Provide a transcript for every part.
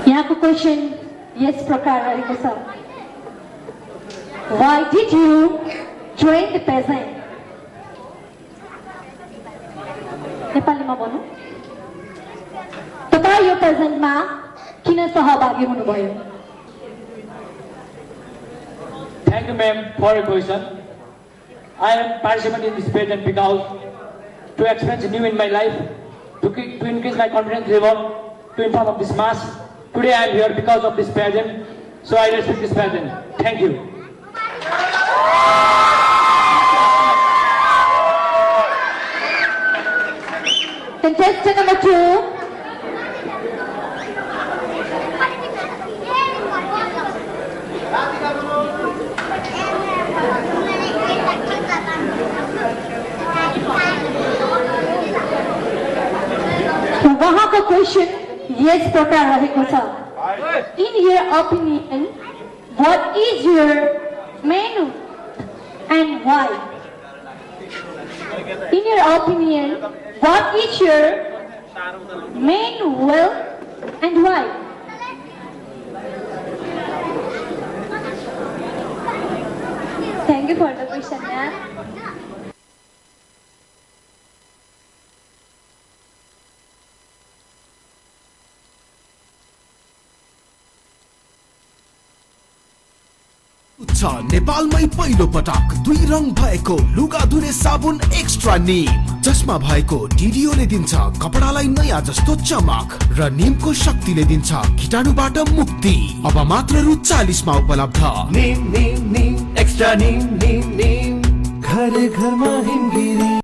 यहाँको question yes प्रकार रहेको छ Why did you join the peasant? नेपालीमा भन्नु तपाईं यो पेजेन्टमा किन सहभागी हुनुभयो Thank you, ma'am, for your question. I am participating in this pageant because to experience new in my life, to increase my confidence level, to inform of this mass. Today I am here because of this pageant, so I respect this pageant. Thank you. Contestant number 2. वहाँको question yes प्रकार रहेको छ In your opinion, what is your main and why? In your opinion, what is your main wealth and why? Thank you for the question, ma'am. नेपालमै पहिलो पटक 2 रङ भएको लुगा धुने साबुन एक्स्ट्रा नीम जसमा भएको डिडिओले दिन्छ कपडालाई नयाँ जस्तो चमक र नीमको शक्तिले दिन्छ कीटाणुबाट मुक्ति अब मात्र रु 40 मा उपलब्ध नीम नीम नीम एक्स्ट्रा नीम नीम नीम घर घरमा Himgiri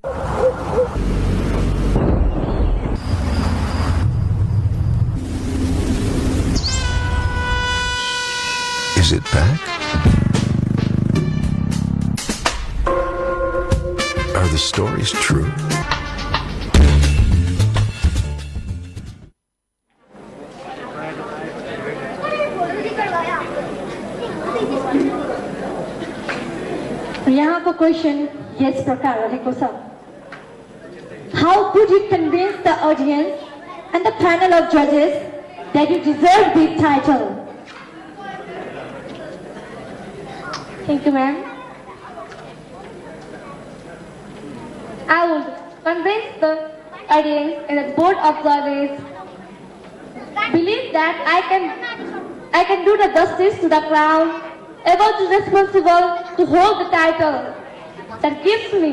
Is it back? Are the stories true? यहाँको क्वेसन यस प्रकार रहेको छ How could you convince the audience and the panel of judges that you deserve this title? Thank you, ma'am. I would convince the audience and the board of judges believe that I can do the justice to the crown, able to responsible to hold the title that gives me.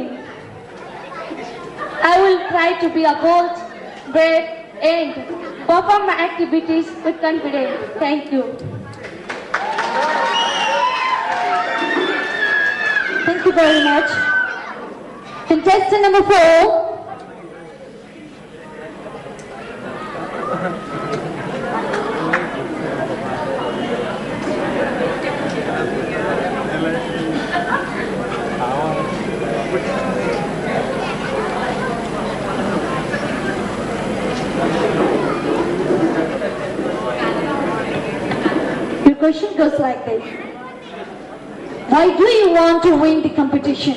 I will try to be a bold, brave, and perform my activities with confidence. Thank you. Thank you very much. Contestant number 4. Your question goes like this. Why do you want to win the competition?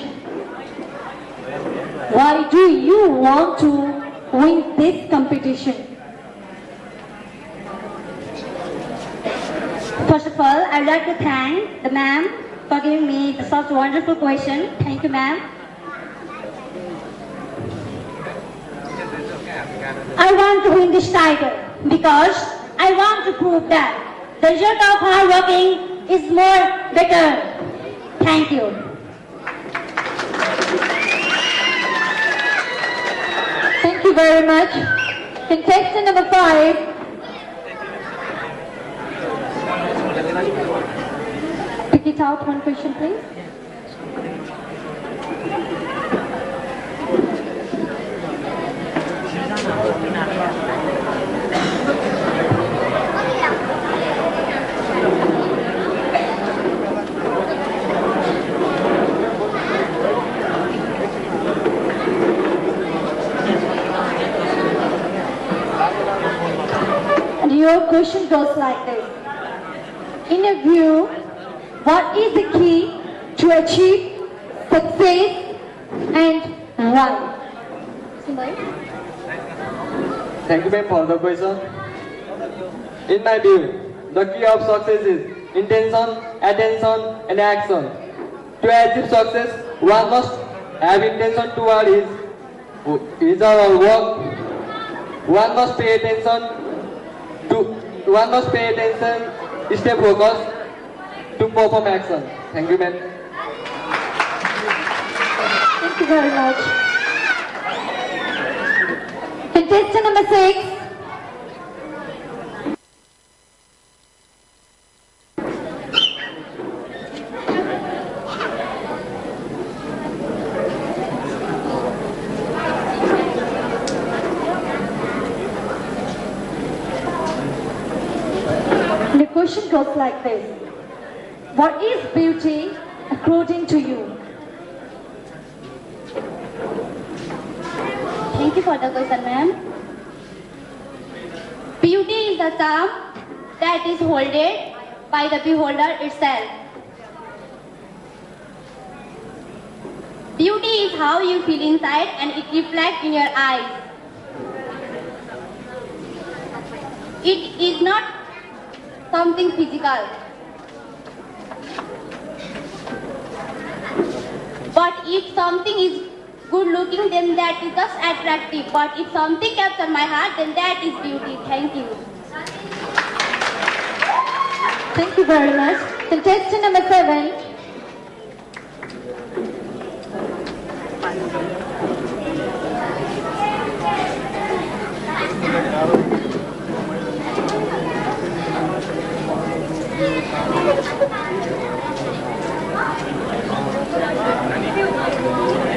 Why do you want to win this competition? First of all, I would like to thank the ma'am for giving me such wonderful question. Thank you, ma'am. I want to win this title because I want to prove that the result of hard working is more better. Thank you. Thank you very much. Contestant number 5. Pick it out one question, please. Your question goes like this. In your view, what is the key to achieve success and why? Thank you, ma'am, for the question. In my view, the key of success is intention, attention, and action. To achieve success, one must have intention toward his or her work. One must pay attention, stay focused to perform action. Thank you, ma'am. Thank you very much. Contestant number 6. The question goes like this. What is beauty according to you? Thank you for the question, ma'am. Beauty is the charm that is holded by the beholder itself. Beauty is how you feel inside and it reflects in your eyes. It is not something physical. But if something is good looking, then that is just attractive. But if something captures my heart, then that is beauty. Thank you. Thank you very much. Contestant number 7.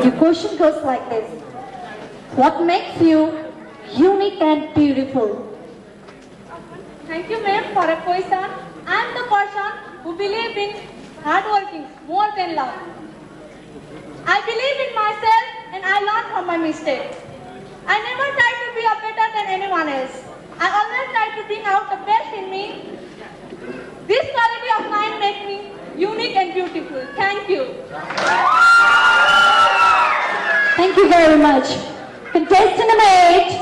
Your question goes like this. What makes you unique and beautiful? Thank you, ma'am, for a question. I am the person who believes in hard working more than love. I believe in myself and I learn from my mistakes. I never try to be better than anyone else. I always try to bring out the best in me. This quality of mine makes me unique and beautiful. Thank you. Thank you very much. Contestant number 8.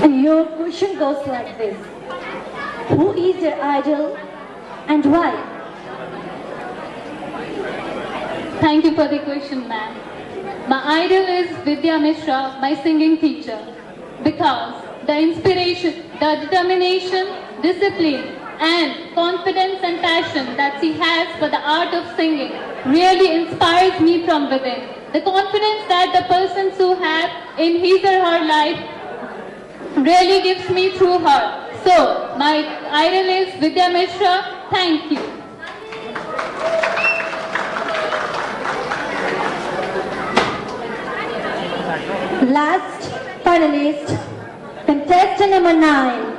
And your question goes like this. Who is your idol and why? Thank you for the question, ma'am. My idol is Vidya Mishra, my singing teacher, because the inspiration, the determination, discipline, and confidence and passion that she has for the art of singing really inspires me from within. The confidence that the persons who have in his or her life really gives me through her. So, my idol is Vidya Mishra. Thank you. Last finalist, contestant number 9.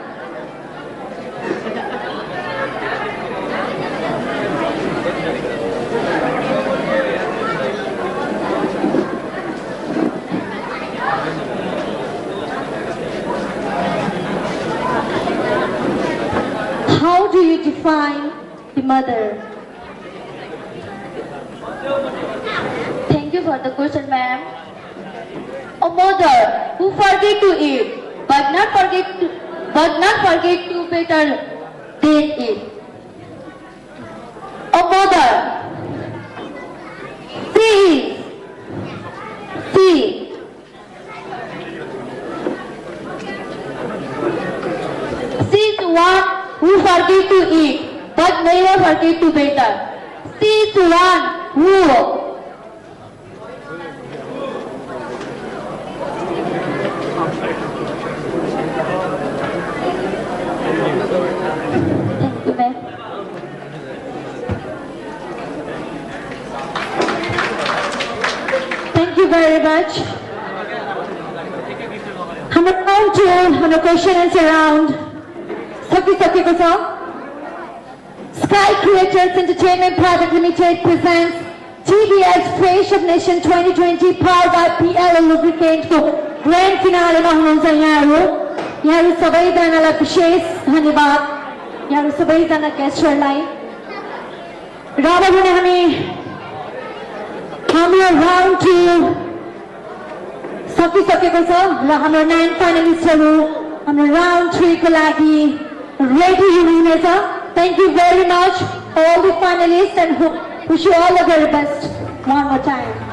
How do you define the mother? Thank you for the question, ma'am. A mother who forget to eat, but not forget to better than eat. A mother. She is one who forget to eat, but never forget to better. She is one who Thank you very much. हाम्रो round 2 हाम्रो question answer round सकिसकेको छ. Sky Creators Entertainment Private Limited presents TBS Face of Nation 2020 powered by PL Lubricant को grand finale में हुनुहुन्छ यहाँहरु सबैजनालाई विशेष धन्यवाद यहाँहरु सबैजना गेस्टहरुलाई र अब भने हाम्रो राउन्ड 2 सकिसकेको छ र हाम्रो 9 फाइनलिस्टहरु हाम्रो राउन्ड 3 को लागि ready हुनुहुनेछ Thank you very much all the finalists and wish you all the very best one more time.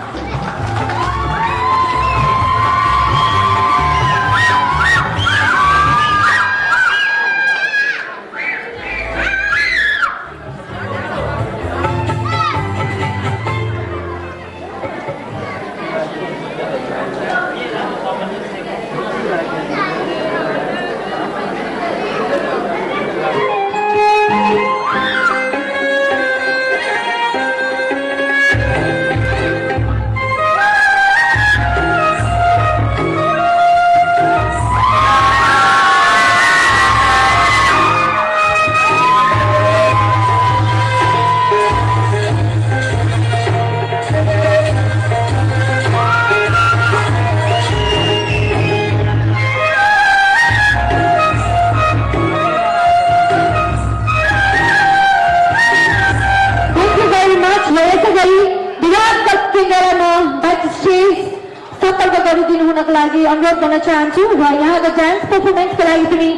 अनुरोध गर्न चाहन्छु र यहाँको डान्स परफर्मेन्सको लागि पनि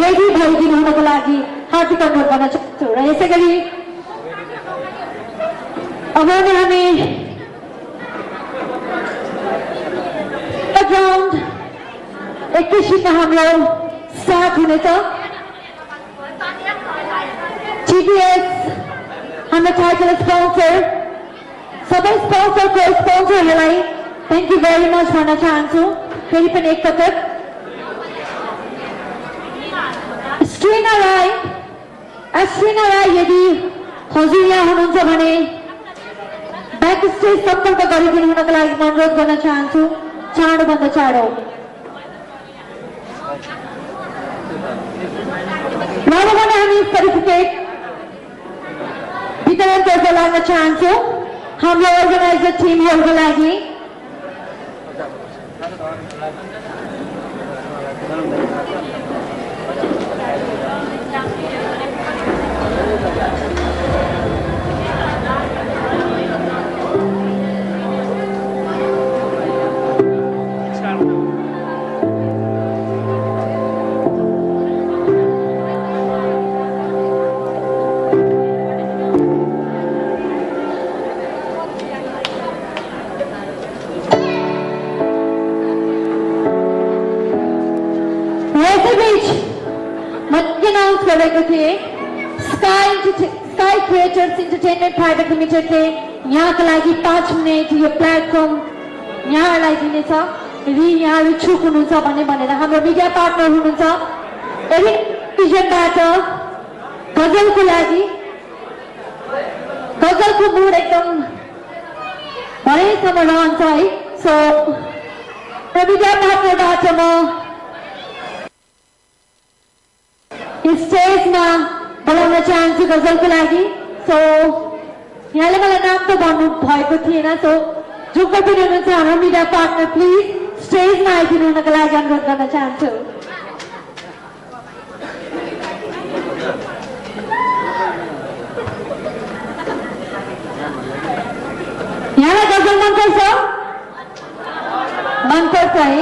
रेडी भइदिनु हुनको लागि हार्दिक अनुरोध गर्न चाहन्छु र यसैगरी अब हामी राउन्ड एकैछिनमा हाम्रो स्टार्ट हुनेछ TBS हाम्रो टाइटल स्पोन्सर सबै स्पोन्सरको स्पोन्सरहरूलाई थ्याङ्क यू भेरी मच भन्न चाहन्छु फेरि पनि एकपटक स्ट्रिना राई यदि हजुर यहाँ हुनुहुन्छ भने ब्याक स्टेज सम्पर्क गरिदिनु हुनको लागि म अनुरोध गर्न चाहन्छु चाँडोभन्दा चाँडो र अब भने हामी सर्टिफिकेट वितरणतर्फ लाग्न चाहन्छौँ हाम्रो अर्गनाइजर टिमहरूको लागि गरेको थिए स्काई क्रिएटर्स इन्टरटेनमेन्ट प्राइभेट लिमिटेडले यहाँको लागि 5 मिनेट यो प्लेटफर्म यहाँलाई दिनेछ यदि यहाँहरू छुक हुनुहुन्छ भनेर हाम्रो मिडिया पार्टनर हुनुहुन्छ टेलिभिजनबाट गजलको लागि गजलको मुड एकदम भरेसम्म रहन्छ है सो मिडिया पार्टनरबाट म स्टेजमा बोलाउन चाहन्छु गजलको लागि सो यहाँले मलाई नाम त भन्नु भएको थिएन सो जो कोही पनि हुनुहुन्छ हाम्रो मिडिया पार्टनर प्लिज स्टेजमा आइदिनु हुनको लागि अनुरोध गर्न चाहन्छु यहाँलाई गजल मनपर्छ है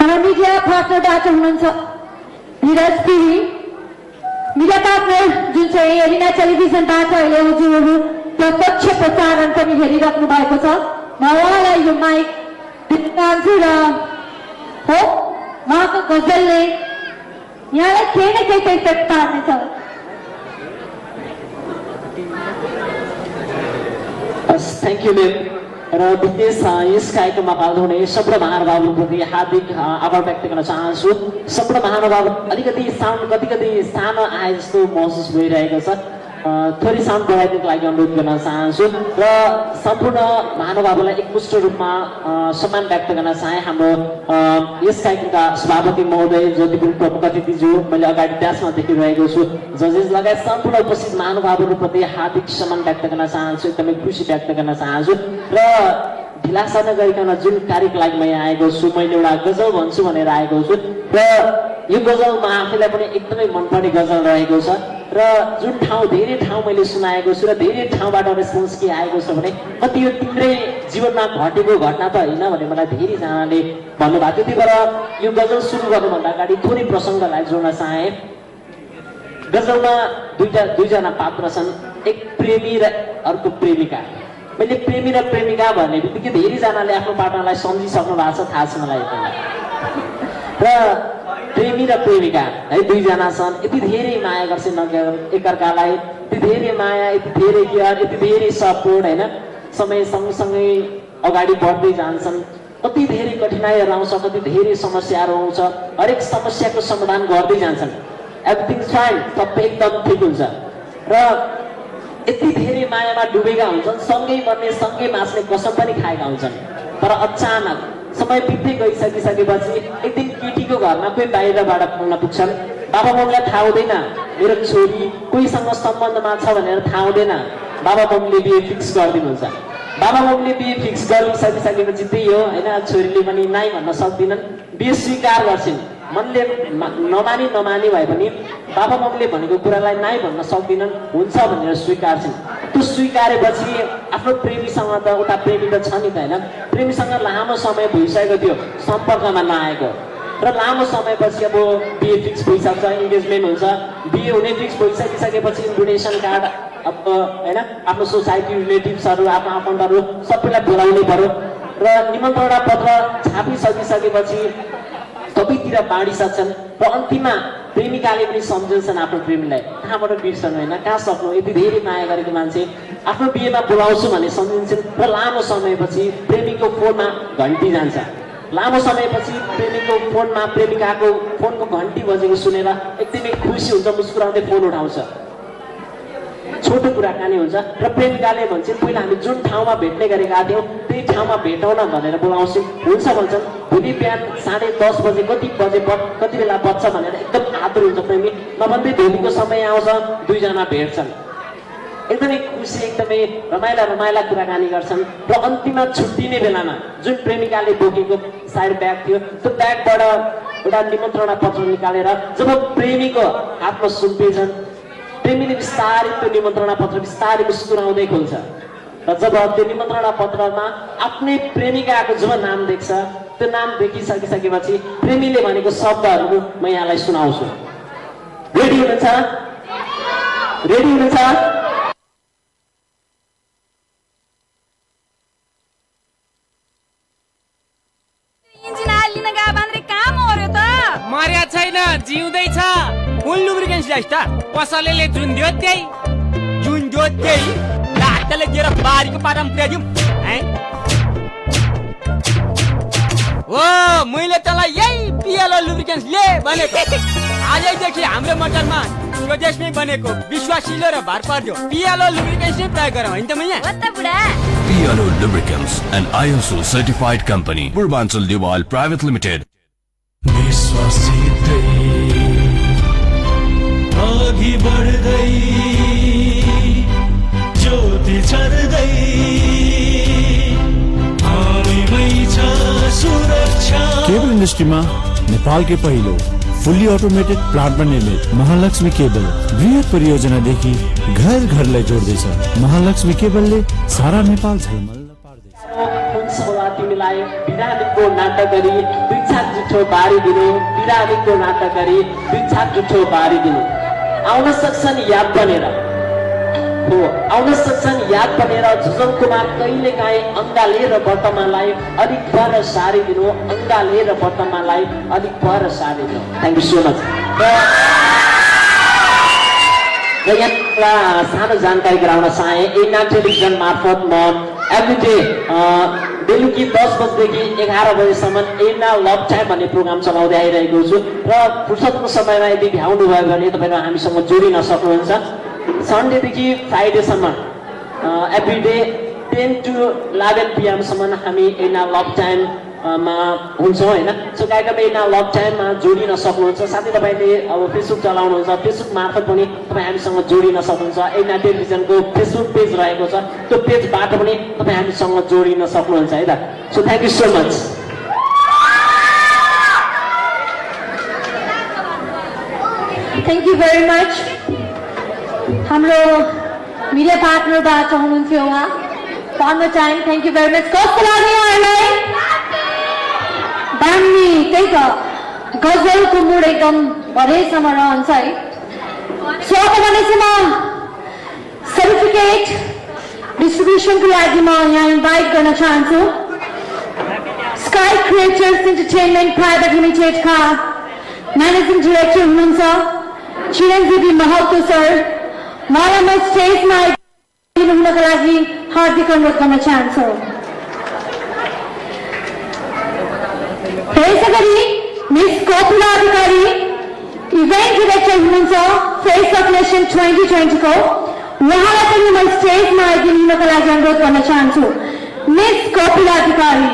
हाम्रो मिडिया पार्टनरबाट हुनुहुन्छ निरज पुरी मिडिया पार्टनर जुन चाहिँ एरिना टेलिभिजनबाट अहिले हजुरहरू प्रत्यक्ष प्रसारण पनि हेरिराख्नु भएको छ म उहाँलाई यो माइक दिन चाहन्छु र हो उहाँको गजलले यहाँलाई केही न केही त इफेक्ट पार्नेछ थ्याङ्क यू म्याम र विशेष यस कार्यक्रममा पाल्नुहुने सम्पूर्ण महानुभावप्रति हार्दिक आभार व्यक्त गर्न चाहन्छु सम्पूर्ण महानुभाव अलिकति साउन्ड कति सानो आए जस्तो महसुस भइरहेको छ थोरै साउन्ड बढाइदिनको लागि अनुरोध गर्न चाहन्छु र सम्पूर्ण महानुभावलाई एकमुष्ट रूपमा सम्मान व्यक्त गर्न चाहे। हाम्रो यस कार्यक्रमका सभापति महोदय ज्योतिपुर प्रमुख अतिथिज्यू मैले अगाडि ड्यासमा देखिरहेको छु, जजेस लगायत सम्पूर्ण उपस्थित महानुभावहरूप्रति हार्दिक सम्मान व्यक्त गर्न चाहन्छु, एकदमै खुसी व्यक्त गर्न चाहन्छु र ढिलासा नगरिकन जुन कार्यको लागि म यहाँ आएको छु, मैले एउटा गजल भन्छु भनेर आएको छु र यो गजलमा आफैलाई पनि एकदमै मनपर्ने गजल रहेको छ र जुन धेरै ठाउँ मैले सुनाएको छु र धेरै ठाउँबाट रेस्पोन्स के आएको छ भने कति यो तिम्रै जीवनमा घटेको घटना त होइन भने मलाई धेरैजनाले भन्नुभएको थियो। त्यही भएर यो गजल सुरु गर्नुभन्दा अगाडि थोरै प्रसङ्गलाई जोड्न चाहे। गजलमा दुईजना पात्र छन्, एक प्रेमी र अर्को प्रेमिका। मैले प्रेमी र प्रेमिका भन्ने बित्तिकै धेरैजनाले आफ्नो पार्टनरलाई सम्झिसक्नु भएको छ, थाहा छ मलाई र प्रेमी र प्रेमिका है दुईजना छन्, यति धेरै माया गर्छन् एकअर्कालाई, यति धेरै माया, यति धेरै केयर, यति धेरै सपोर्ट होइन। समय सँगसँगै अगाडि बढ्दै जान्छन्, कति धेरै कठिनाइहरू आउँछ, कति धेरै समस्याहरू आउँछ, हरेक समस्याको समाधान गर्दै जान्छन्। एभ्रिथिङ फाइन, सबै एकदम ठिक हुन्छ र यति धेरै मायामा डुबेका हुन्छन्, सँगै बन्ने सँगै बाँच्ने कसम पनि खाएका हुन्छन्। तर अचानक समय बित्दै गइसकेपछि एक दिन केटीको घरमा कोही बाहिरबाट पुग्न पुग्छन्। बाबा मम्मीलाई थाहा हुँदैन मेरो छोरी कोहीसँग सम्बन्धमा छ भनेर थाहा हुँदैन। बाबा मम्मीले बिहे फिक्स गरिदिनुहुन्छ। बाबा मम्मीले बिहे फिक्स गरिसकेपछि त्यही हो होइन, छोरीले पनि नाइ भन्न सक्दिनन्, बिहे स्वीकार गर्छिन्। मनले नमानी भए पनि बाबा मम्मीले भनेको कुरालाई नाइ भन्न सक्दिनन्, हुन्छ भनेर स्वीकार्छिन्। त्यो स्वीकारेपछि आफ्नो प्रेमीसँग त उता प्रेमी त छ नि त होइन, प्रेमीसँग लामो समय भइसकेको थियो सम्पर्कमा नआएको र लामो समयपछि अब बिहे फिक्स भइसक्छ, इन्गेजमेन्ट हुन्छ, बिहे हुने फिक्स भइसकिसकेपछि इन्भिटेसन कार्ड अब होइन आफ्नो सोसाइटी रिलेटिभ्सहरू आफ्नो आफन्तहरू सबैलाई बोलाउनु पर्यो र निमन्त्रणा पत्र छापिसकिसकेपछि सबैतिर बाँडिसक्छन् र अन्तिममा प्रेमिकाले पनि सम्झन्छन् आफ्नो प्रेमीलाई, कहाँबाट बिर्सनु होइन, कहाँ सक्नु, यति धेरै माया गरेको मान्छे आफ्नो बिहेमा बोलाउँछु भने सम्झिन्छन् र लामो समयपछि प्रेमीको फोनमा घन्टी जान्छ। लामो समयपछि प्रेमीको फोनमा प्रेमिकाको फोनको घन्टी बजेको सुनेर एकदमै खुसी हुन्छ, मुस्कुराउँदै फोन उठाउँछ। छोटो कुराकानी हुन्छ र प्रेमिकाले भन्छन् पहिला हामी जुन ठाउँमा भेट्ने गरेका थियौँ त्यही ठाउँमा भेटौँ न भनेर बोलाउँछौँ। हुन्छ भन्छन्। भोलि बिहान 10:30 बजे कति बेला बज्छ भनेर एकदम आतुर हुन्छ प्रेमी, नभन्दै भोलिको समय आउँछ, दुईजना भेट्छन्, एकदमै खुसी एकदमै रमाइला कुराकानी गर्छन् र अन्तिममा छुट्टिने बेलामा जुन प्रेमिकाले बोकेको साइड ब्याग थियो त्यो ब्यागबाट एउटा निमन्त्रणा पत्र निकालेर जब प्रेमीको हातमा सुम्पेछन्, प्रेमीले बिस्तारै त्यो निमन्त्रणा पत्र बिस्तारै मुस्कुराउँदै खोल्छ र जब त्यो निमन्त्रणा पत्रमा आफ्नै प्रेमिकाको जब नाम देख्छ, त्यो नाम देखिसकेपछि प्रेमीले भनेको शब्दहरू म यहाँलाई सुनाउँछु। रेडी हुनुहुन्छ? रेडी हुनुहुन्छ? मर्या छैन, जिउँदैछ। फुल लुब्रिकेन्ट्स ल्याइस् त, पसलेले जुन दियो त्यही हातले दिएर बारीको पाटामा पुर्याइदिउँ। हो मैले तँलाई यही पिएलओ लुब्रिकेन्ट्स ले भनेको। आजैदेखि हाम्रो मोटरमा स्वदेशमै बनेको विश्वासिलो र भर पर्यो पिएलओ लुब्रिकेन्ट्स नै प्रयोग गरौँ होइन त मैया? PLO Lubricants, an ISO certified company. Purbanchal Duval Private Limited. आगे बढ़दै ज्योति छर्दै हामीमै छ सुरक्षा। केबल इन्डस्ट्रीमा नेपालकै पहिलो फुल्ली अटोमेटेड प्लान्टमा निर्मित महालक्ष्मी केबल बृहत परियोजनादेखि घर घरलाई जोड्दैछ। महालक्ष्मी केबलले सारा नेपाल झलमल्ल पार्दैछ। तिमीलाई बिरामीको नाटक गरी दुई छाक जुठो बारिदिनु, बिरामीको नाटक गरी दुई छाक जुठो बारिदिनु। आउन सक्छन् याद बनेर, हो आउन सक्छन् याद बनेर झुझुङकोमा कहिले काहीँ अङ्गालेर वर्तमानलाई अलिक पर सारिदिनु, अङ्गालेर वर्तमानलाई अलिक पर सारिदिनु। Thank you so much. र यहाँ सानो जानकारी गराउन चाहे, एना टेलिभिजन मार्फत म एभ्रिडे बेलुकी 10 बजेदेखि 11 बजेसम्म एना लभ टाइम भन्ने प्रोग्राम चलाउँदै आइरहेको छु र फुर्सदको समयमा यदि भ्याउनु भयो भने तपाईँहरू हामीसँग जोडिन सक्नुहुन्छ। सन्डेदेखि फ्राइडेसम्म एभ्री डे 10 to 11 PM सम्म हामी एना लभ टाइममा हुन्छौँ होइन। सो कार्यक्रम एना लभ टाइममा जोडिन सक्नुहुन्छ। साथै तपाईँले अब फेसबुक चलाउनुहुन्छ, फेसबुक मार्फत पनि तपाईँ हामीसँग जोडिन सक्नुहुन्छ। एना टेलिभिजनको फेसबुक पेज रहेको छ, त्यो पेजबाट पनि तपाईँ हामीसँग जोडिन सक्नुहुन्छ है त। So thank you so much. Thank you very much. हाम्रो मिडिया पार्टनरबाट हुनुहुन्थ्यो उहाँ। One more time, thank you very much. कस्तो लाग्यो यहाँहरूलाई? दामी, त्यही त गजलको मुड एकदम भरेसम्म रहन्छ है। सो अब भनेपछि म सर्टिफिकेट डिस्ट्रिब्युसनको लागि म यहाँ इन्भाइट गर्न चाहन्छु स्काई क्रिएटर्स इन्टरटेनमेन्ट प्राइभेट लिमिटेडका म्यानेजिङ डिरेक्टर हुनुहुन्छ चिरञ्जीवी महतो सर। उहाँलाई म स्टेजमा दिनुहुनको लागि हार्दिक अनुरोध गर्न चाहन्छु। त्यसै गरी मिस कपिला अधिकारी इभेन्ट डिरेक्टर हुनुहुन्छ फेस अफ नेसन 2020 को। उहाँलाई पनि म स्टेजमा आइदिनुको लागि अनुरोध गर्न चाहन्छु। मिस कपिला अधिकारी।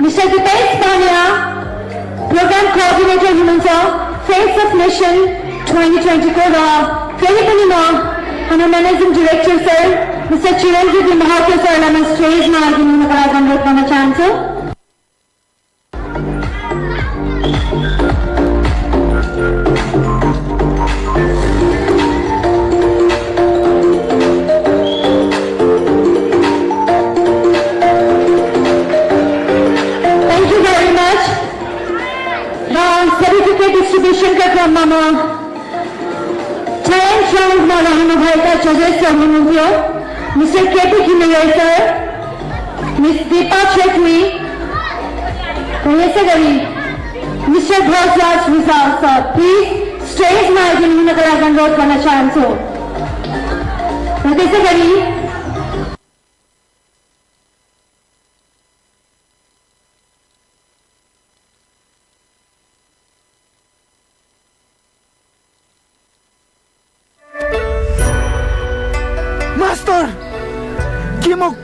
मिस्टर दिपेश पानिया प्रोग्राम कोअर्डिनेटर हुनुहुन्छ फेस अफ नेसन 2020 को। र फेरि पनि म हाम्रो म्यानेजिङ डिरेक्टर सर मिस्टर चिरञ्जीवी महतो सरलाई म स्टेजमा आइदिनुको लागि अनुरोध गर्न चाहन्छु। डिस्ट्रिब्युसनका क्रममा म ट्यालेन्ट राउन्डमा रहनुभएका सदस्य हुनुहुन्थ्यो mister KP Ghimire sir, miss Deepa Chhetri र यसै गरी मिस्टर ध्वजराज रिजाल सर। प्लिज स्टेजमा आइदिनुको लागि अनुरोध गर्न चाहन्छु। र त्यसै गरी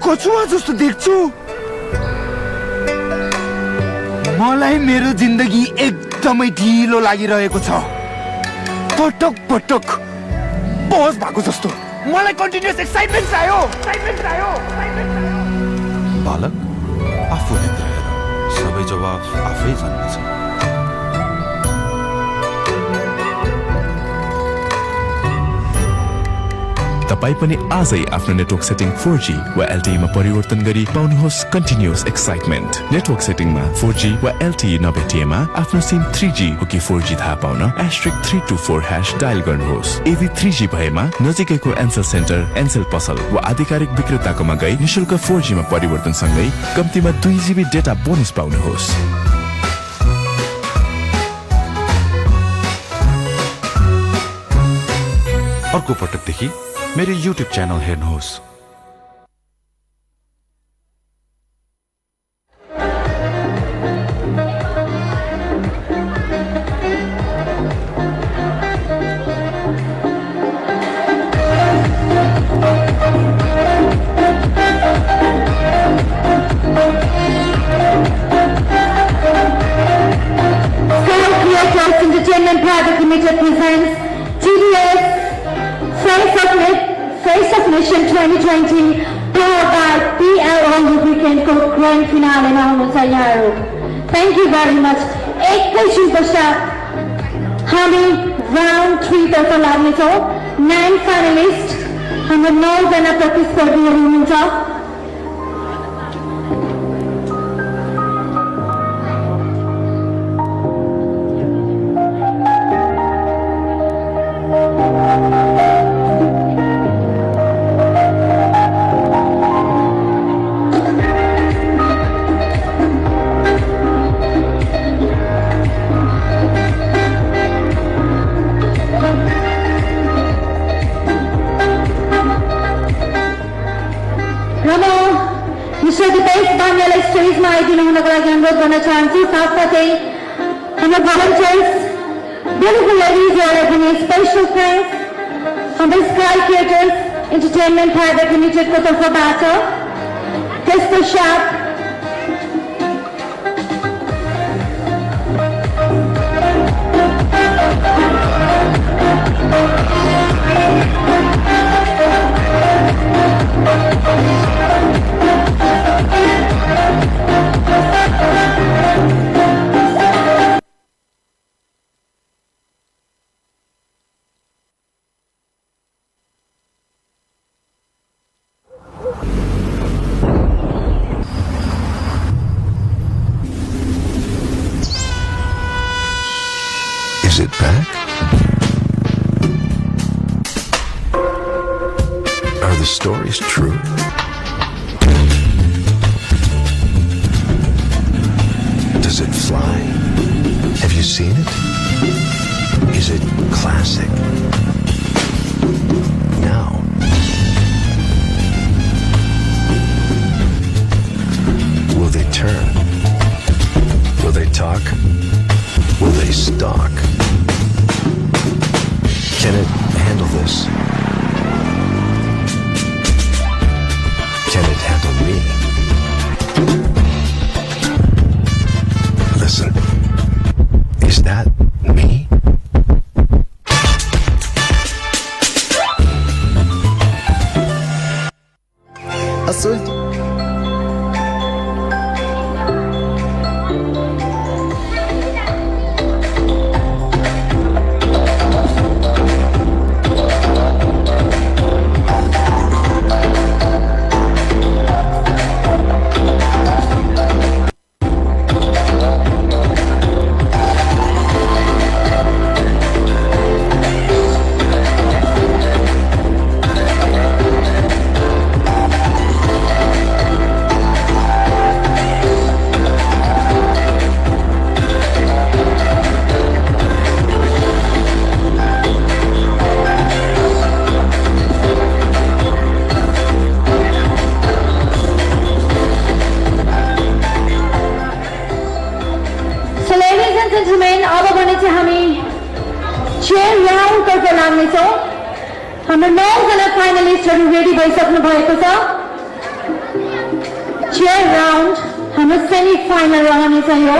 कछुवा जस्तो देख्छु। मलाई मेरो जिन्दगी एकदमै ढिलो लागिरहेको छ। पटक पटक पज भएको जस्तो। मलाई कन्टिन्युअस एक्साइटमेन्ट चाहियो। बालक आफू भित्र हेर, सबै जवाफ आफै जान्दछ। तपाई पनि आजै आफ्नो नेटवर्क सेटिङ 4G वा LTE मा परिवर्तन गरी पाउनुहोस् कन्टिन्युअस एक्साइटमेन्ट। नेटवर्क सेटिङमा 4G वा LTE नभेटिएमा आफ्नो सिम 3G हो कि 4G थाहा पाउन *324# डायल गर्नुहोस्। यदि 3G भएमा नजिकैको एन्सेल सेन्टर, एन्सेल पसल वा आधिकारिक विक्रेताकोमा गई निशुल्क 4G मा परिवर्तन सँगै कम्तीमा 2 GB डेटा बोनस पाउनुहोस्। अर्को पटकदेखि मेरो YouTube च्यानल हेर्नुहोस्। Entertainment Private Limited presents TDS Face of Nation 2020 powered by PLO Lubricant को grand finale मा हुनुहुन्छ यहाँहरु। Thank you very much। एकैछिन पश्चात हामी राउन्ड 3 तर्फ लाग्नेछौँ। 9 फाइनलिस्ट हाम्रो 9 जना प्रतिस्पर्धीहरू हुनुहुन्छ। स्टेजमा आइदिनु हुनको लागि अनुरोध गर्न चाहन्छु। साथसाथै हाम्रो volunteers beautiful ladies who are giving special thanks from the Sky Theatres Entertainment Private Limited को तर्फबाट त्यसपश्चात Is it back? Are the stories true? Does it fly? Have you seen it? Is it classic? Now, will they turn? Will they talk? Will they stalk? Can it handle this? Can it handle me? Listen, is that me? Assault. हाम्रो 9 जना फाइनलिस्टहरु ready भइसक्नु भएको छ। Chair round हाम्रो semi final रहनेछ यो।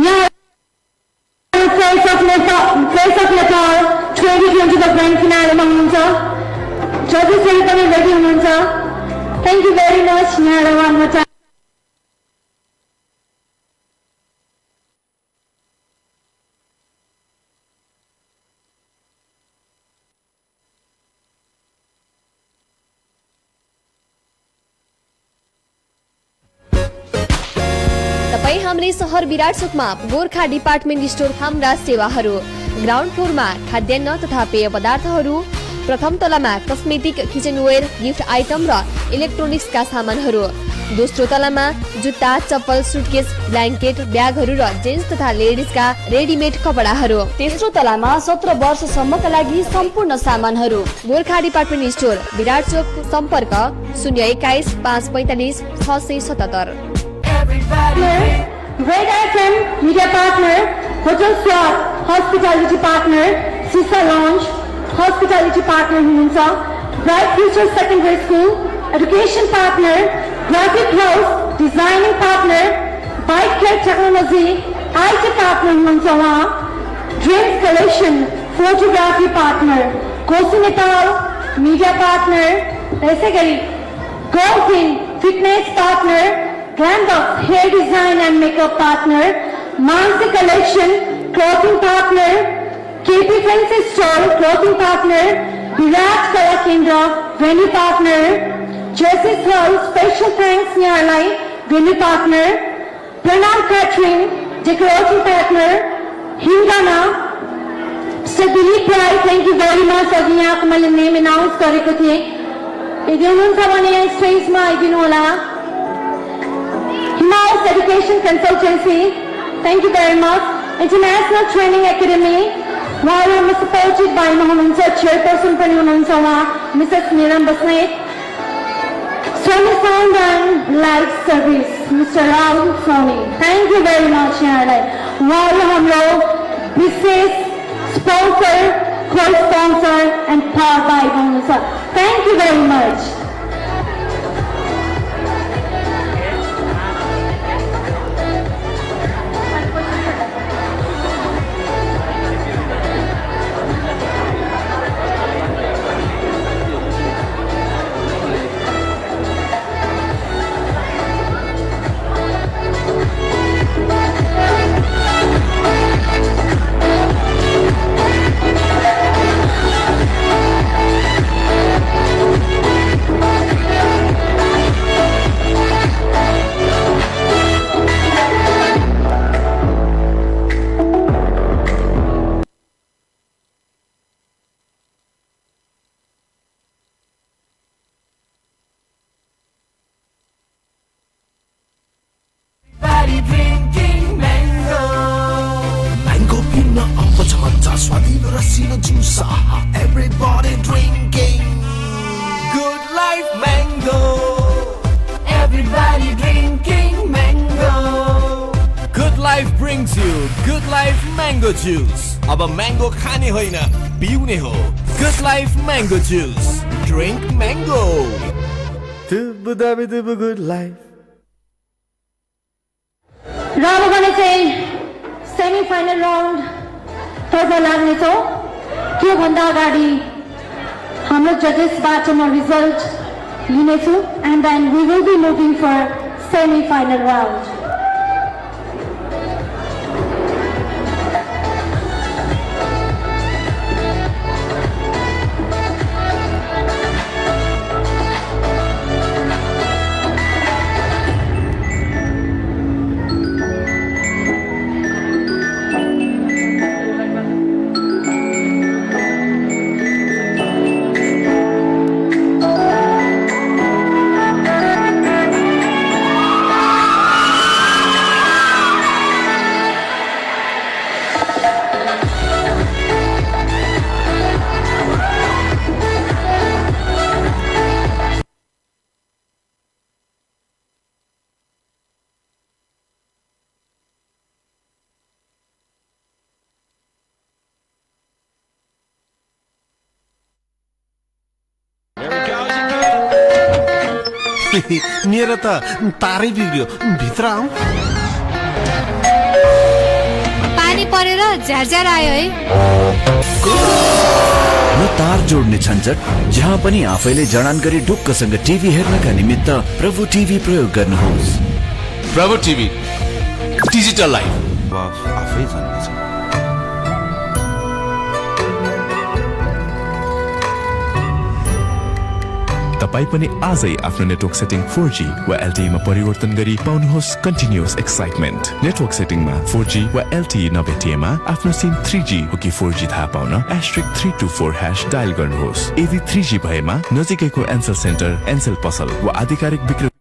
यहाँ face of Nepal 2020 को grand फिनालेमा हुनुहुन्छ। जजेसहरु पनि रेडी हुनुहुन्छ। थ्यांक यू भेरी मच यहाँहरु वान मोर टाइम। हामीले शहर विराटचोकमा गोर्खा डिपार्टमेन्ट स्टोर हाम्रा सेवाहरू, ग्राउन्ड फ्लोरमा खाद्यान्न तथा पेय पदार्थहरू, प्रथम तलामा कस्मेटिक, किचनवेयर, गिफ्ट आइटम र इलेक्ट्रोनिक्सका सामानहरू, दोस्रो तलामा जुत्ता, चप्पल, सुटकेस, ब्ल्याङ्केट, ब्यागहरू र जेन्ट्स तथा लेडिजका रेडिमेड कपडाहरू, तेस्रो तलामा 17 वर्षसम्मका लागि सम्पूर्ण सामानहरू। गोर्खा डिपार्टमेन्ट स्टोर विराटचोक, सम्पर्क 021 545 677। Red FM Media Partner, Hotel Swat Hospitality Partner, Sisa Lounge Hospitality Partner हुनुहुन्छ। Bright Future Secondary School Education Partner, Graphic House Designing Partner, Bike Care Technology IT Partner हुनुहुन्छ उहाँ। Dreams Collection Photography Partner, Kosi Nepal Media Partner, त्यसै गरी Golfing Fitness Partner, Glambox Hair Design and Makeup Partner, Mansi Collection Clothing Partner, KP Fancy Store Clothing Partner, Virat Kala Kendra Venue Partner, Jesse's Hall Special Thanks यहाँलाई Venue Partner, Pranam Catering Decorating Partner, Hingana, Mr. Dilip Rai, thank you very much। अघि यहाँको मैले name announce गरेको थिएँ, यदि हुनुहुन्छ भने यहाँ स्टेजमा आइदिनु होला। Himalayas Education Consultancy, thank you very much। International Training Academy, उहाँहरू सपोर्टेड बाई हुनुहुन्छ, चेयरपर्सन पनि हुनुहुन्छ उहाँ Mrs Niram Basnet. Sony Sound and Light Service, Mr. Rahul Sony. Thank you very much यहाँलाई उहाँहरू हाम्रो विशेष sponsor co-sponsor and powered by हुनुहुन्छ. Thank you very much. स्वादिलो रसिलो जुस everybody drinking Good life mango. Everybody drinking mango. Good life brings you Good life mango juice. अब mango खाने होइन पिउने हो. Good life mango juice. Drink mango. Dubu dabi dubu good life. र अब भने चाहिँ सेमी फाइनल राउन्ड तर्फ लाग्नेछौँ. त्योभन्दा अगाडि हाम्रो जजेसबाट म result लिनेछु and then we will be moving for semi final round. मेरो त तारै बिग्रियो. भित्र आऊ. पानी परेर झ्यारझ्यार आयो है. न तार जोड्ने झन्झट, जहाँ पनि आफैले जडान गरी ढुक्कसँग टिभी हेर्नका निमित्त प्रभु टिभी प्रयोग गर्नुहोस्. प्रभु टिभी डिजिटल लाइफ. आफै जान्नेछ. तपाई पनि आजै आफ्नो नेटवर्क सेटिङ 4G वा LTE मा परिवर्तन गरी पाउनुहोस् कन्टिन्युअस एक्साइटमेन्ट. नेटवर्क सेटिङमा 4G वा LTE नभेटिएमा आफ्नो सिम 3G हो कि 4G थाहा पाउन *324# डायल गर्नुहोस्. यदि 3G भएमा नजिकैको एन्सेल सेन्टर, एन्सेल पसल वा आधिकारिक विक्रेता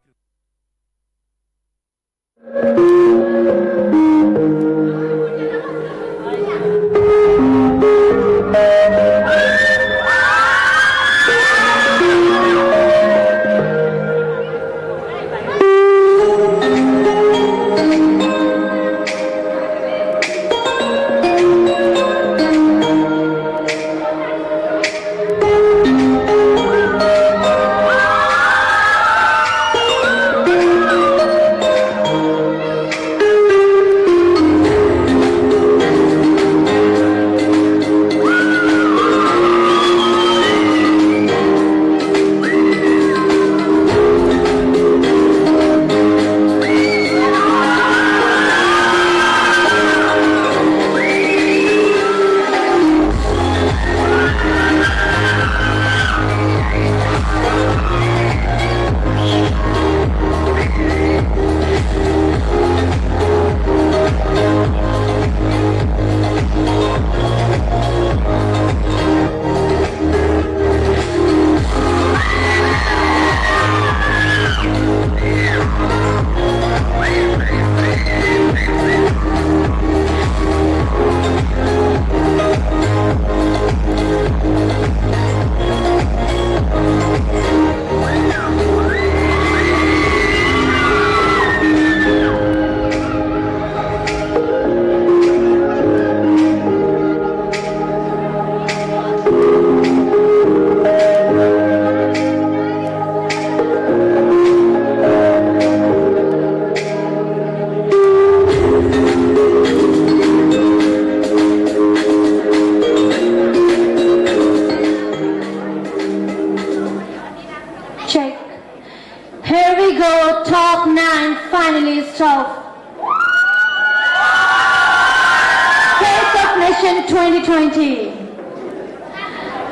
Nation 2020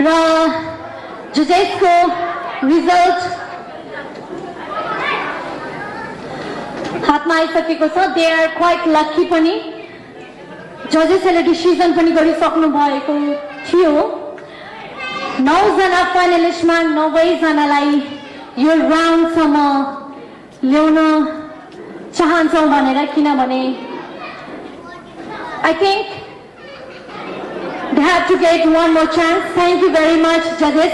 र जजेसको रिजल्ट हातमा आइसकेको छ. दे आर क्वाइट लकी पनि. जजेसहरूले डिसिजन पनि गरिसक्नु भएको थियो. 9 जना फाइनलिस्टमा 90 जनालाई यो राउन्डसम्म ल्याउन चाहन्छौँ भनेर, किनभने I think they have to get one more chance. Thank you very much judges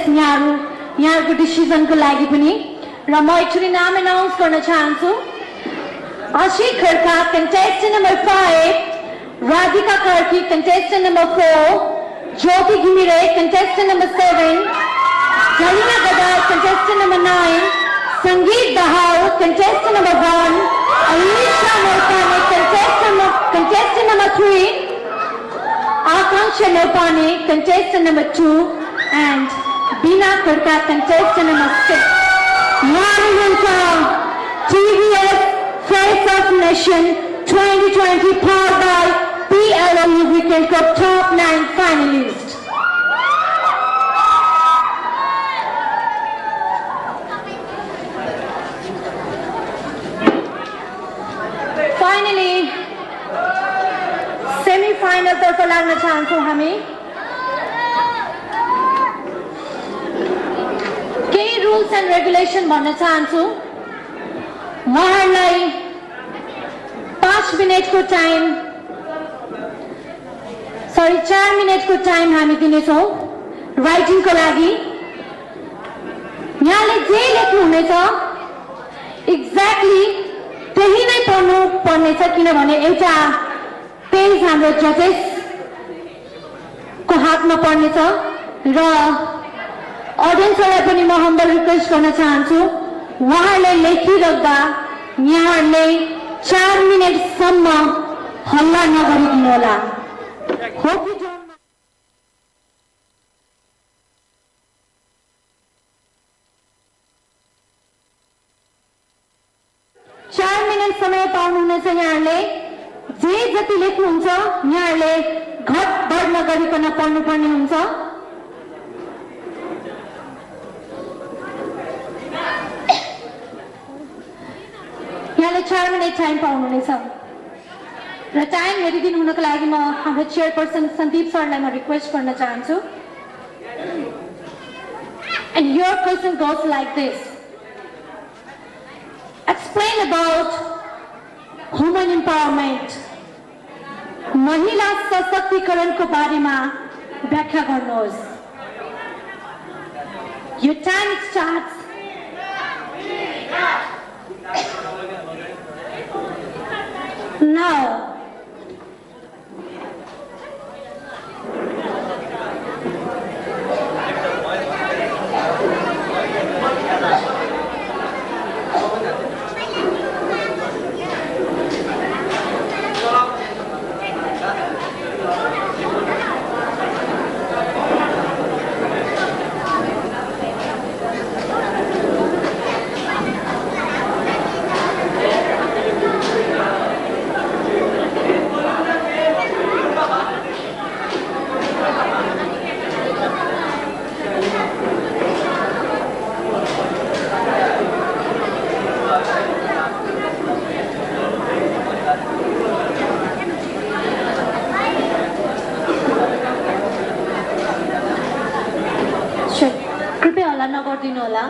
यहाँहरुको डिसिजनको लागि पनि. र म एकचोटि नाम अनाउन्स गर्न चाहन्छु. आशी Khadka contestant number 5, Radhika Karki contestant number 4, Jyoti Gimire contestant number 7, Jalina Gadar contestant number 9, Sangeet Dahal contestant number 1, Alisha Morkane contestant number 3, Akanksha Lopane contestant number 2, and Bina Karka contestant number 6. TVS Face of Nation 2020 powered by PLO Lubricant Cup top 9 finalists. Finally, semi-final तर्फ लाग्न चाहन्छौँ हामी. केही rules and regulation भन्न चाहन्छु. उहाँहरूलाई 4 मिनेटको time हामी दिनेछौँ राइटिङको लागि. यहाँले जे लेख्नुहुनेछ एक्ज्याक्टली त्यही नै पढ्नु पर्नेछ, किनभने एउटा पेज हाम्रो जजेसको हातमा पर्नेछ. र अडियन्सहरूलाई पनि म हम्बल रिक्वेस्ट गर्न चाहन्छु, उहाँहरूले लेखिराख्दा यहाँहरूले 4 मिनेटसम्म हल्ला नगरिदिनु होला. समय पाउनुहुनेछ. यहाँहरूले जे जति लेख्नुहुन्छ यहाँहरूले घटबढ नगरिकन पढ्नुपर्ने हुन्छ. यहाँले 4 मिनेट टाइम पाउनुहुनेछ. र टाइम हेरिदिनु हुनको लागि म हाम्रो चेयरपर्सन सन्दीप सरलाई म रिक्वेस्ट गर्न चाहन्छु. And your question goes like this. Explain about women empowerment. महिला सशक्तिकरणको बारेमा व्याख्या गर्नुहोस्. Your time starts now. कृपया हल्ला नगरिदिनु होला.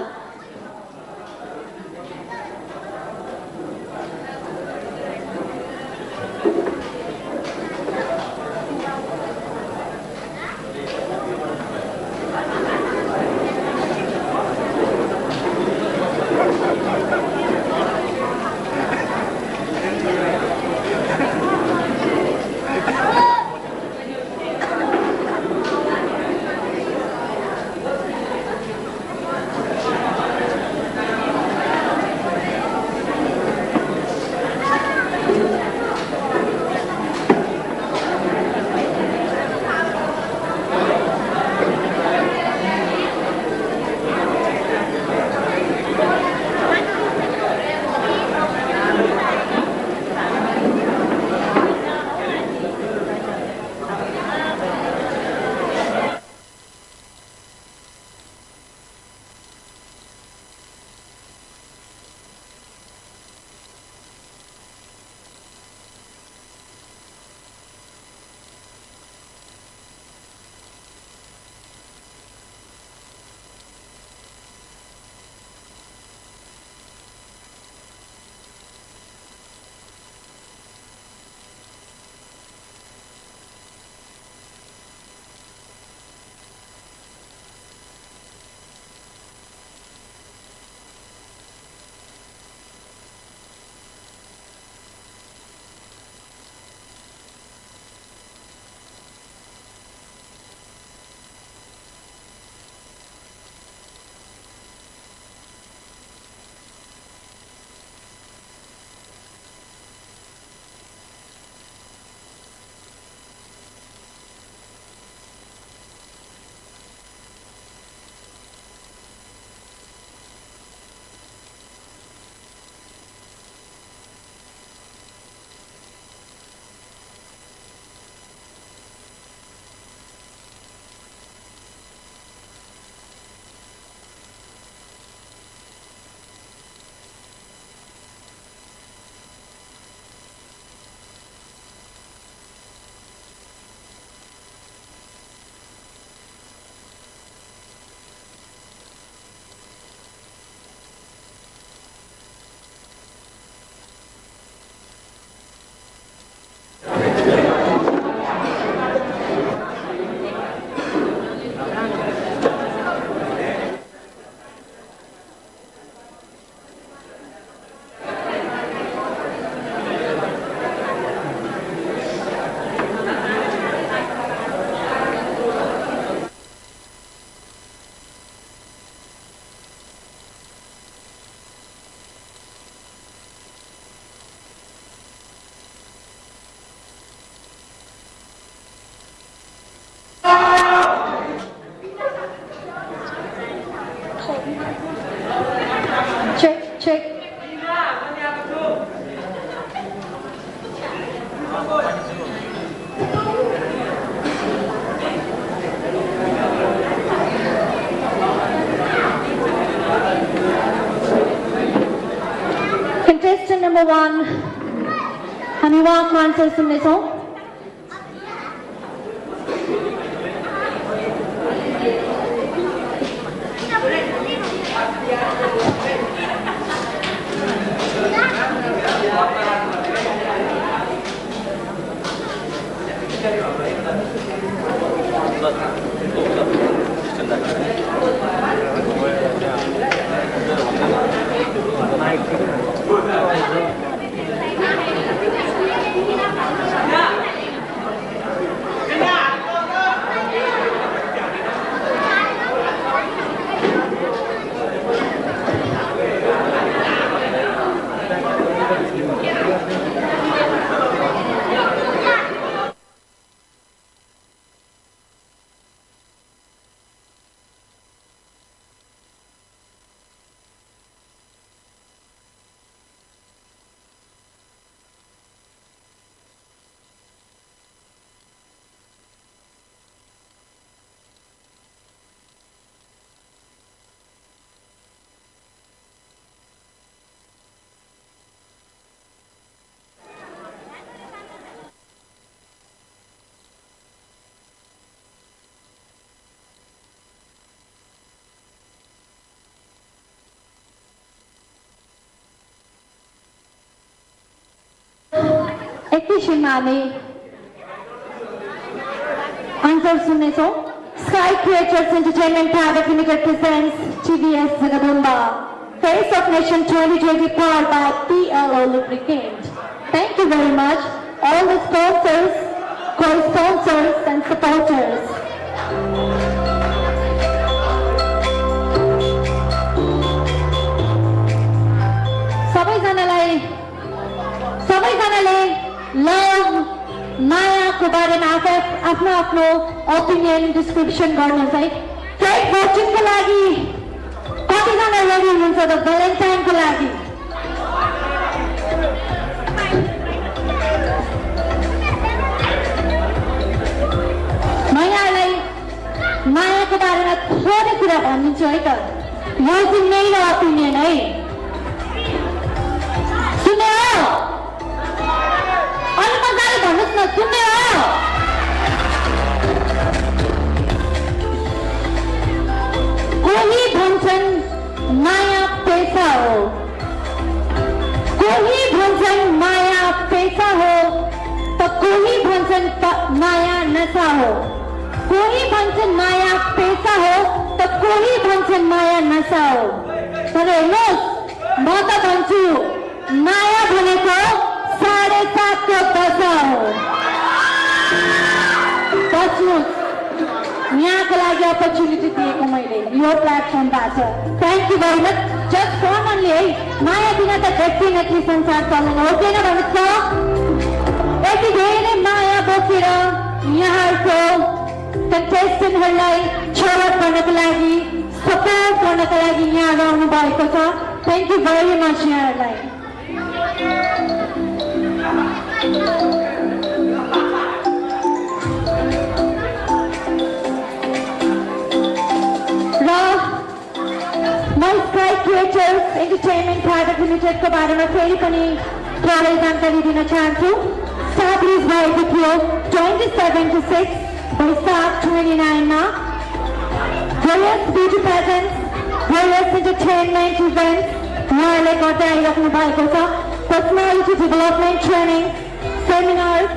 नम्बर 1 हामी उहाँको आन्सर सुन्नेछौँ। एकैछिनमा हामी answer सुन्नेछौँ। Sky Creators Entertainment Private Limited presents TVS Jagadamba, Face of Nation 2020 powered by PLO Lubricant. Thank you very much, all the sponsors, co-sponsors and supporters. सबैजनाले लभ मायाको बारेमा आफ्नो आफ्नो ओपिनियन डिस्क्रिप्सन गर्नुहोस् है। फ्लाइट भोटिङको लागि कतिजना रेडी हुनुहुन्छ त भ्यालेन्टाइनको लागि? म यहाँलाई मायाको बारेमा थोरै कुरा भनिदिन्छु है त। यो चाहिँ मेरो ओपिनियन है। सुन्ने हो? अनि मजाले भन्नुहोस् न, सुन्ने हो? कोही भन्छन् माया पेसा हो, कोही भन्छन् माया पेसा हो, त कोही भन्छन् माया नशा हो। कोही भन्छन् माया पेसा हो, त कोही भन्छन् माया नशा हो। तर हेर्नुहोस्, म त भन्छु माया भनेको 7.5 को दशा हो। बस्नुहोस्, यहाँको लागि अपर्च्युनिटी दिएको मैले यो प्लेटफर्मबाट। Thank you very much. Just commonly है, माया बिना त डेफिनेटली संसार चल्दैन, हो किन भन्नुहोस् त? यति धेरै माया बोकेर यहाँहरूको कन्टेस्टेन्टहरूलाई छलक गर्नको लागि, सपोर्ट गर्नको लागि यहाँ आउनु भएको छ। थ्याङ्क यू भेरी मच यहाँहरूलाई। र Sky Creators Entertainment Private Limited को बारेमा फेरि पनि थोरै जानकारी दिन चाहन्छु। Established भएको थियो 27 वैशाख 29 मा। Various beauty pageants, various entertainment events उहाँले गर्दै आइराख्नु भएको छ। Personality development training, seminars,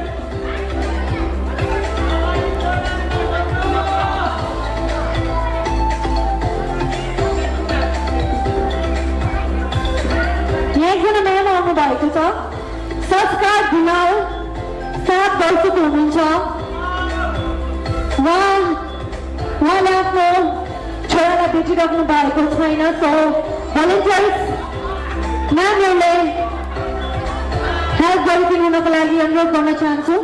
एकजना म्याम आउनु भएको छ, संस्कार ढुङ्गाल, 7 वर्षको हुनुहुन्छ। उहाँले आफ्नो छोरालाई भेटिराख्नु भएको छैन। सो भलन्टियर्स म्यामहरूले हेल्प गरिदिनु हुनको लागि अनुरोध गर्न चाहन्छु।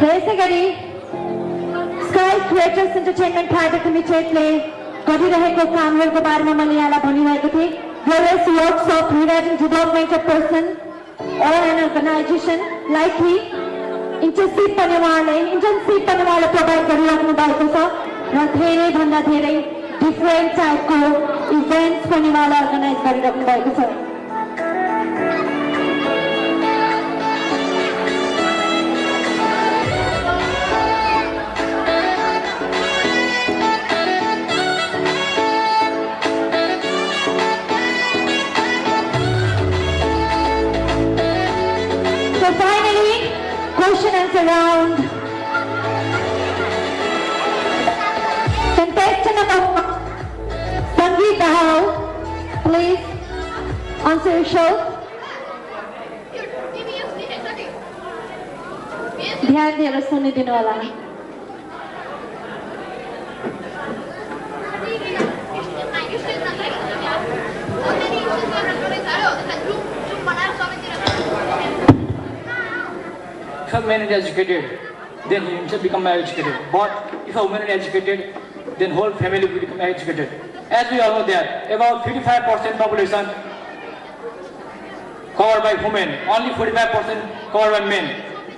यसै गरी Sky Creators Entertainment Private Limited ले गरिरहेको कामहरूको बारेमा मैले यहाँलाई भनिरहेको थिएँ। Various workshop regarding development of person or an organization likely internship पनि उहाँले प्रोभाइड गरिराख्नु भएको छ। र धेरैभन्दा धेरै डिफ्रेन्ट टाइपको इभेन्ट्स पनि उहाँले अर्गनाइज गरिराख्नु भएको छ। So finally, question answer round. Contestant number Sangeet Dahal, please answer your show. ध्यान दिएर सुनिदिनु होला। If a man is educated, then he himself become educated. But if a woman is educated, then whole family will become educated. As we all know that about 55% population covered by women, only 45% covered by men.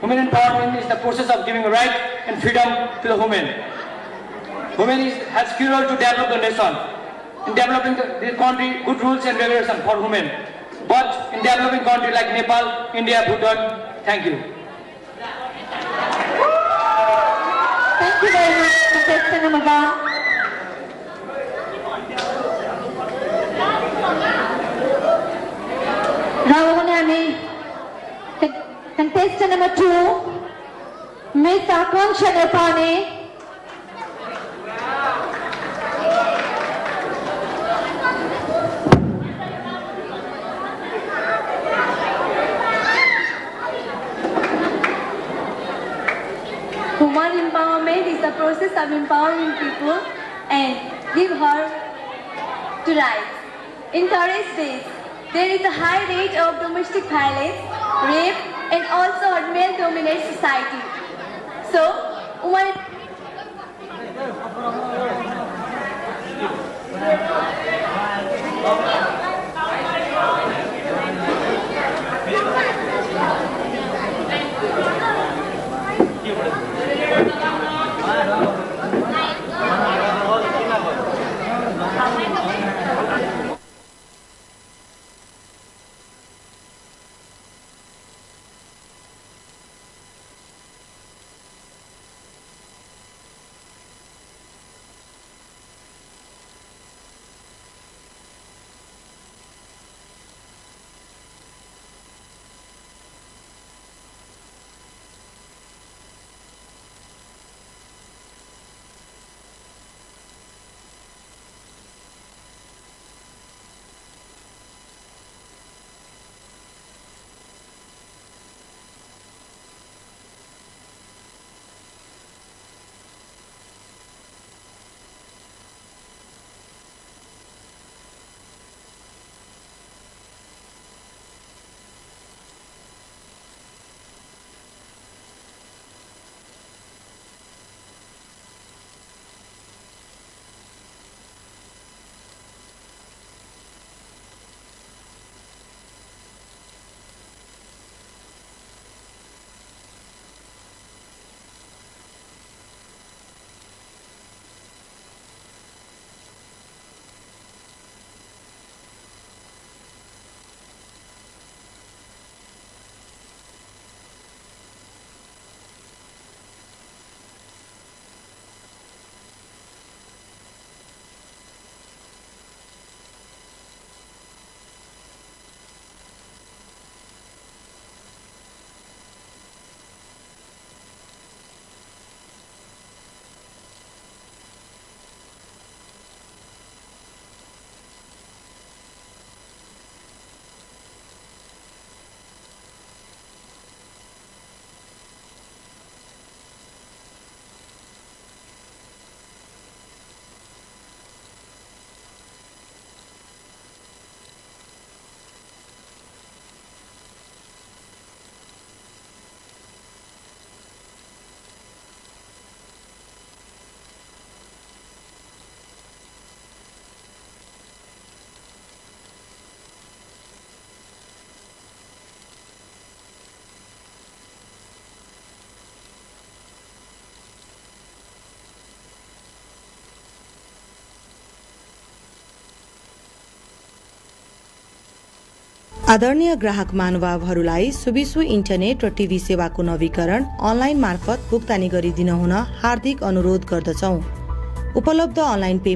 Women empowerment is the process of giving right and freedom to the women. Women has key role to develop the nation. In developing the country, good rules and regulations for women. But in developing countries like Nepal, India, Bhutan, thank you. Thank you very much, contestant number 1. Now we're going to contestant number 2, Miss Akanksha Nepane. Woman empowerment is the process of empowering people and give her to rights. In today's days, there is a high rate of domestic violence, rape, and also a male-dominated society. So, women आदरणीय ग्राहक महानुभावहरूलाई सुविसु internet र TV सेवाको नवीकरण online मार्फत भुक्तानी गरिदिन हुन हार्दिक अनुरोध गर्दछौं। उपलब्ध online payment